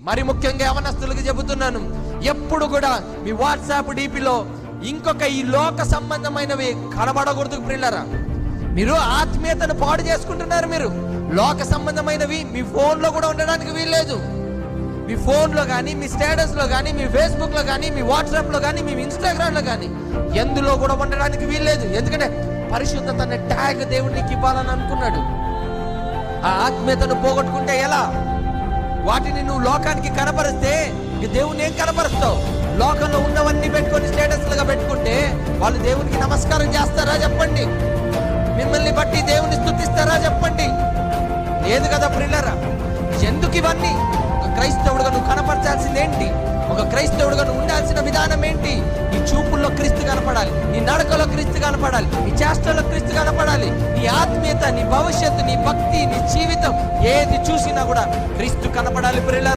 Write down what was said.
మరి ముఖ్యంగా యవనస్తులకు చెబుతున్నాను, ఎప్పుడు కూడా మీ వాట్సాప్ డీపీలో ఇంకొక ఈ లోక సంబంధమైనవి కనబడకూడదు ప్రియులారా. మీరు ఆత్మీయతను పాడు చేసుకుంటున్నారు. మీరు లోక సంబంధమైనవి మీ ఫోన్లో కూడా ఉండడానికి వీల్లేదు. మీ ఫోన్లో కానీ, మీ స్టేటస్లో కానీ, మీ ఫేస్బుక్లో కానీ, మీ వాట్సాప్లో కానీ, మీ ఇన్స్టాగ్రామ్లో కానీ ఎందులో కూడా ఉండడానికి వీల్లేదు. ఎందుకంటే పరిశుద్ధత అనే ట్యాగ్ దేవుడికి ఇవ్వాలని అనుకున్నాడు. ఆ ఆత్మీయతను పోగొట్టుకుంటే ఎలా? వాటిని నువ్వు లోకానికి కనపరిస్తే దేవుని ఏం కనపరుస్తావు? లోకంలో ఉన్నవన్నీ పెట్టుకొని స్టేటస్లుగా పెట్టుకుంటే వాళ్ళు దేవునికి నమస్కారం చేస్తారా చెప్పండి? మిమ్మల్ని బట్టి దేవుని స్తుతిస్తారా చెప్పండి? లేదు కదా ప్రియులారా. ఎందుకు ఇవన్నీ? ఒక క్రైస్తవుడుగా నువ్వు కనపరచాల్సింది ఏంటి? ఒక క్రైస్తవుడుగా నువ్వు ఉండాల్సిన విధానం ఏంటి? నీ చూపుల్లో క్రీస్తు కనపడాలి, నీ నడకలో క్రీస్తు కనపడాలి, నీ చేష్టలో క్రీస్తు కనపడాలి. నీ ఆత్మీయత, నీ భవిష్యత్తు, నీ భక్తి, నీ జీవితం ఏది చూసినా కూడా క్రీస్తు కనపడాలి ప్రియులారా.